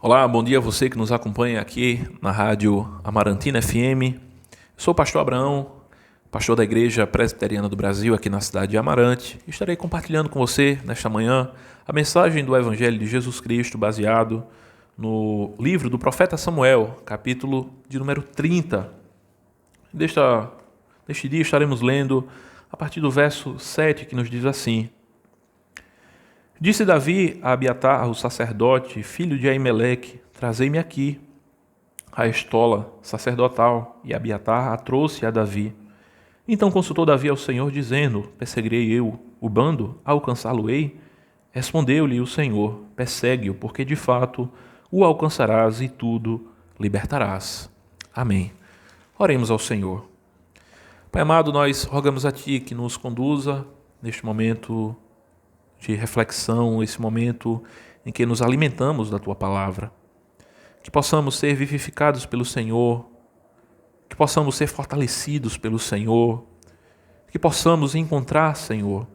Olá, bom dia a você que nos acompanha aqui na Rádio Amarantina FM. Sou o pastor Abraão, pastor da Igreja Presbiteriana do Brasil, aqui na cidade de Amarante. Estarei compartilhando com você, nesta manhã, a mensagem do Evangelho de Jesus Cristo, baseado no livro do profeta Samuel, capítulo de número 30. Neste dia estaremos lendo a partir do verso 7, que nos diz assim: Disse Davi a Abiatar, o sacerdote, filho de Aimeleque: Trazei-me aqui a estola sacerdotal. E Abiatar a trouxe a Davi. Então consultou Davi ao Senhor, dizendo: Perseguirei eu o bando? Alcançá-lo-ei? Respondeu-lhe o Senhor: Persegue-o, porque de fato o alcançarás e tudo libertarás. Amém. Oremos ao Senhor. Pai amado, nós rogamos a Ti que nos conduza neste momento de reflexão, esse momento em que nos alimentamos da Tua Palavra. Que possamos ser vivificados pelo Senhor, que possamos ser fortalecidos pelo Senhor, que possamos encontrar, Senhor,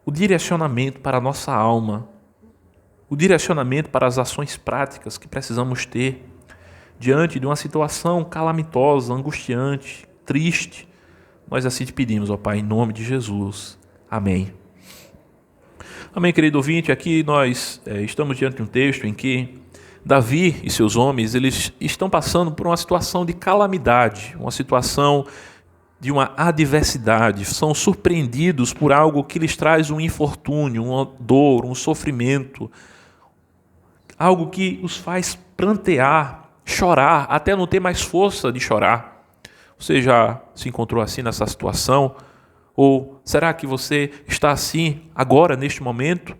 o direcionamento para a nossa alma, o direcionamento para as ações práticas que precisamos ter diante de uma situação calamitosa, angustiante, triste. Nós assim te pedimos, ó Pai, em nome de Jesus. Amém. Amém, querido ouvinte. Aqui nós estamos diante de um texto em que Davi e seus homens, eles estão passando por uma situação de calamidade, uma situação de uma adversidade, são surpreendidos por algo que lhes traz um infortúnio, uma dor, um sofrimento, algo que os faz prantear, chorar, até não ter mais força de chorar. Você já se encontrou assim nessa situação? Ou será que você está assim agora, neste momento,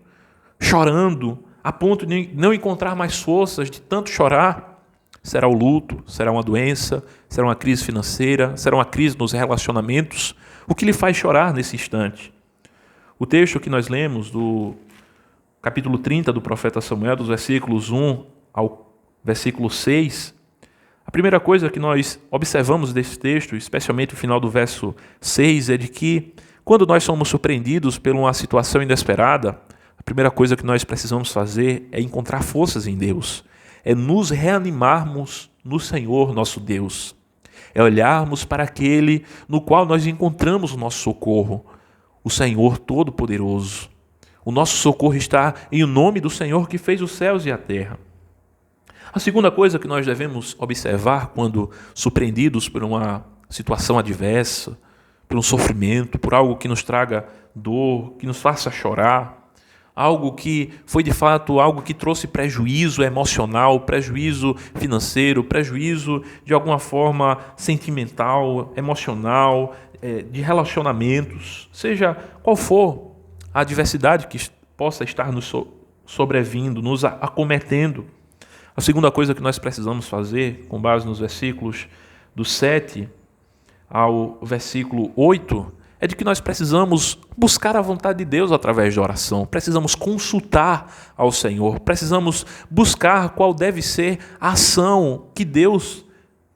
chorando, a ponto de não encontrar mais forças de tanto chorar? Será o luto? Será uma doença? Será uma crise financeira? Será uma crise nos relacionamentos? O que lhe faz chorar nesse instante? O texto que nós lemos do capítulo 30 do profeta Samuel, dos versículos 1 ao versículo 6, a primeira coisa que nós observamos desse texto, especialmente o final do verso 6, é de que quando nós somos surpreendidos por uma situação inesperada, a primeira coisa que nós precisamos fazer é encontrar forças em Deus, é nos reanimarmos no Senhor nosso Deus, é olharmos para aquele no qual nós encontramos o nosso socorro, o Senhor Todo-Poderoso. O nosso socorro está em o nome do Senhor que fez os céus e a terra. A segunda coisa que nós devemos observar quando surpreendidos por uma situação adversa, por um sofrimento, por algo que nos traga dor, que nos faça chorar, algo que foi de fato algo que trouxe prejuízo emocional, prejuízo financeiro, prejuízo de alguma forma sentimental, emocional, de relacionamentos, seja qual for a adversidade que possa estar nos sobrevindo, nos acometendo. A segunda coisa que nós precisamos fazer, com base nos versículos do 7 ao versículo 8, é de que nós precisamos buscar a vontade de Deus através da oração, precisamos consultar ao Senhor, precisamos buscar qual deve ser a ação que Deus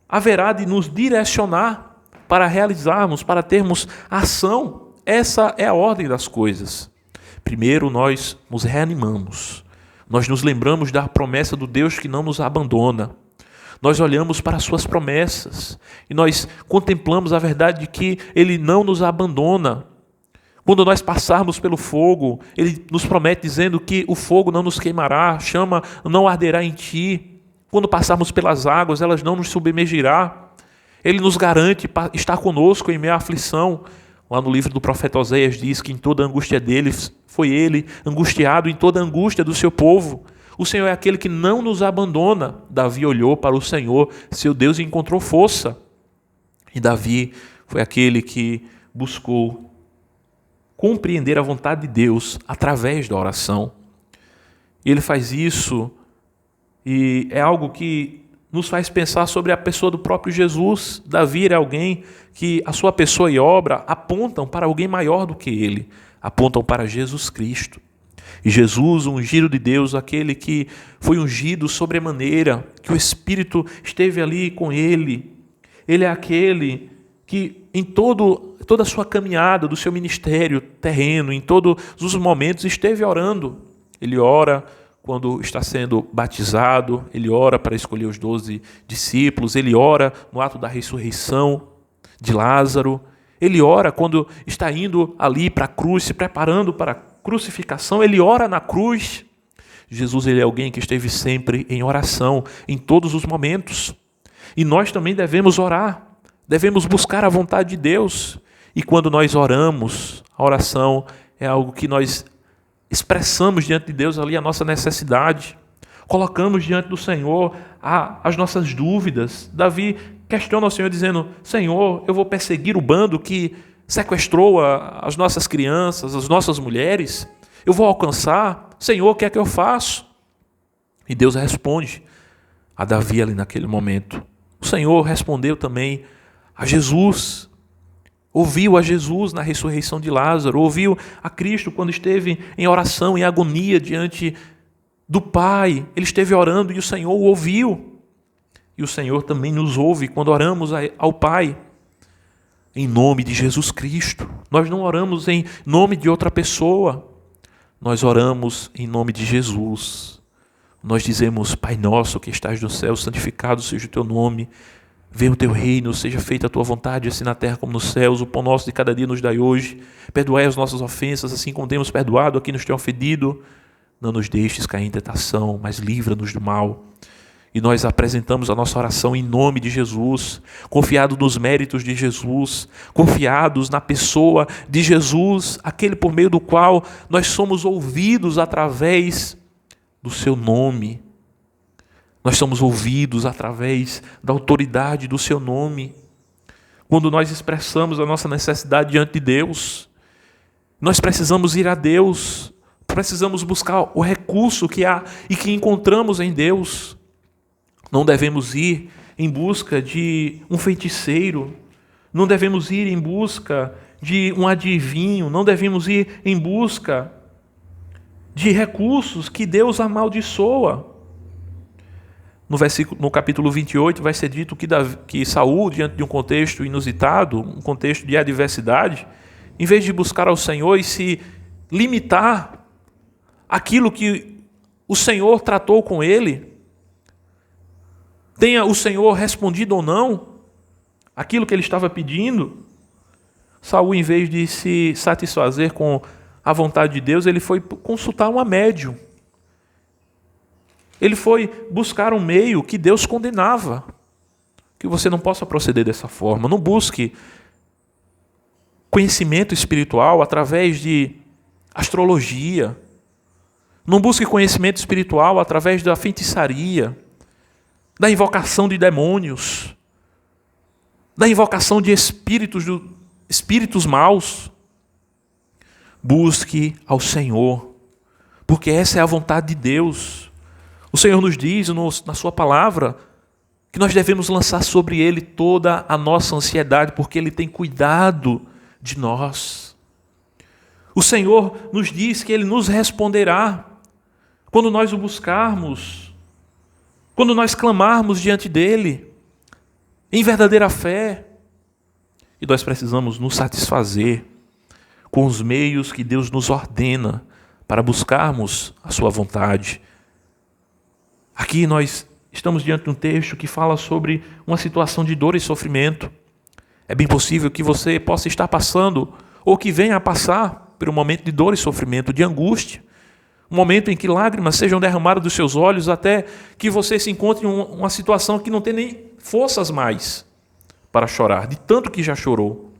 haverá de nos direcionar para realizarmos, para termos ação. Essa é a ordem das coisas. Primeiro nós nos reanimamos. Nós nos lembramos da promessa do Deus que não nos abandona. Nós olhamos para as suas promessas e nós contemplamos a verdade de que Ele não nos abandona. Quando nós passarmos pelo fogo, Ele nos promete dizendo que o fogo não nos queimará, a chama não arderá em ti. Quando passarmos pelas águas, elas não nos submergirá. Ele nos garante estar conosco em meio à aflição. Lá no livro do profeta Oséias diz que em toda a angústia deles foi ele angustiado, em toda a angústia do seu povo. O Senhor é aquele que não nos abandona. Davi olhou para o Senhor, seu Deus, e encontrou força. E Davi foi aquele que buscou compreender a vontade de Deus através da oração. E ele faz isso e é algo que nos faz pensar sobre a pessoa do próprio Jesus. Davi é alguém que a sua pessoa e obra apontam para alguém maior do que ele, apontam para Jesus Cristo. E Jesus, o ungido de Deus, aquele que foi ungido sobremaneira, que o Espírito esteve ali com ele. Ele é aquele que em toda a sua caminhada do seu ministério terreno, em todos os momentos, esteve orando. Ele ora quando está sendo batizado, ele ora para escolher os 12 discípulos, ele ora no ato da ressurreição de Lázaro, ele ora quando está indo ali para a cruz, se preparando para a crucificação, ele ora na cruz. Jesus, ele é alguém que esteve sempre em oração, em todos os momentos. E nós também devemos orar, devemos buscar a vontade de Deus. E quando nós oramos, a oração é algo que nós expressamos diante de Deus ali a nossa necessidade, colocamos diante do Senhor as nossas dúvidas. Davi questiona o Senhor dizendo: Senhor, eu vou perseguir o bando que sequestrou as nossas crianças, as nossas mulheres, eu vou alcançar, Senhor, o que é que eu faço? E Deus responde a Davi ali naquele momento. O Senhor respondeu também a Jesus, ouviu a Jesus na ressurreição de Lázaro, ouviu a Cristo quando esteve em oração, em agonia diante do Pai. Ele esteve orando e o Senhor o ouviu. E o Senhor também nos ouve quando oramos ao Pai, em nome de Jesus Cristo. Nós não oramos em nome de outra pessoa, nós oramos em nome de Jesus. Nós dizemos: Pai nosso que estás no céu, santificado seja o teu nome. Venha o teu reino, seja feita a tua vontade, assim na terra como nos céus. O pão nosso de cada dia nos dai hoje. Perdoai as nossas ofensas, assim como temos perdoado a quem nos tem ofendido. Não nos deixes cair em tentação, mas livra-nos do mal. E nós apresentamos a nossa oração em nome de Jesus, confiados nos méritos de Jesus, confiados na pessoa de Jesus, aquele por meio do qual nós somos ouvidos através do seu nome. Nós somos ouvidos através da autoridade do seu nome. Quando nós expressamos a nossa necessidade diante de Deus, nós precisamos ir a Deus, precisamos buscar o recurso que há e que encontramos em Deus. Não devemos ir em busca de um feiticeiro, não devemos ir em busca de um adivinho, não devemos ir em busca de recursos que Deus amaldiçoa. No capítulo 28 vai ser dito que Saul, diante de um contexto inusitado, um contexto de adversidade, em vez de buscar ao Senhor e se limitar àquilo que o Senhor tratou com ele, tenha o Senhor respondido ou não aquilo que ele estava pedindo, Saul, em vez de se satisfazer com a vontade de Deus, ele foi consultar uma médium. Ele foi buscar um meio que Deus condenava, que você não possa proceder dessa forma. Não busque conhecimento espiritual através de astrologia. Não busque conhecimento espiritual através da feitiçaria, da invocação de demônios, da invocação de espíritos maus. Busque ao Senhor, porque essa é a vontade de Deus. O Senhor nos diz na sua palavra que nós devemos lançar sobre Ele toda a nossa ansiedade, porque Ele tem cuidado de nós. O Senhor nos diz que Ele nos responderá quando nós o buscarmos, quando nós clamarmos diante dEle, em verdadeira fé. E nós precisamos nos satisfazer com os meios que Deus nos ordena para buscarmos a sua vontade. Aqui nós estamos diante de um texto que fala sobre uma situação de dor e sofrimento. É bem possível que você possa estar passando, ou que venha a passar, por um momento de dor e sofrimento, de angústia. Um momento em que lágrimas sejam derramadas dos seus olhos, até que você se encontre em uma situação que não tem nem forças mais para chorar, de tanto que já chorou.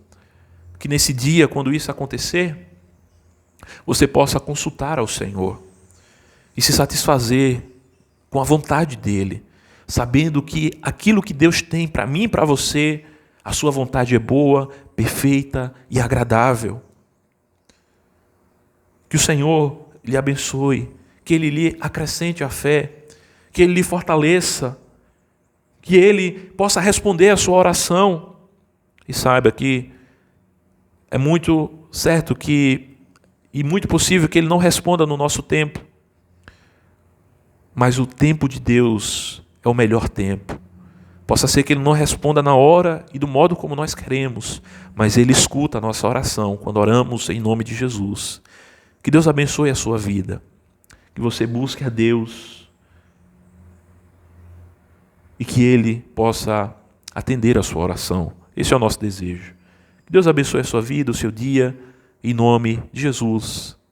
Que nesse dia, quando isso acontecer, você possa consultar ao Senhor e se satisfazer com a vontade dEle, sabendo que aquilo que Deus tem para mim e para você, a sua vontade é boa, perfeita e agradável. Que o Senhor lhe abençoe, que Ele lhe acrescente a fé, que Ele lhe fortaleça, que Ele possa responder a sua oração. E saiba que é muito certo e muito possível que Ele não responda no nosso tempo, mas o tempo de Deus é o melhor tempo. Possa ser que Ele não responda na hora e do modo como nós queremos, mas Ele escuta a nossa oração quando oramos em nome de Jesus. Que Deus abençoe a sua vida. que você busque a Deus e que Ele possa atender a sua oração. Esse é o nosso desejo. Que Deus abençoe a sua vida, o seu dia, em nome de Jesus.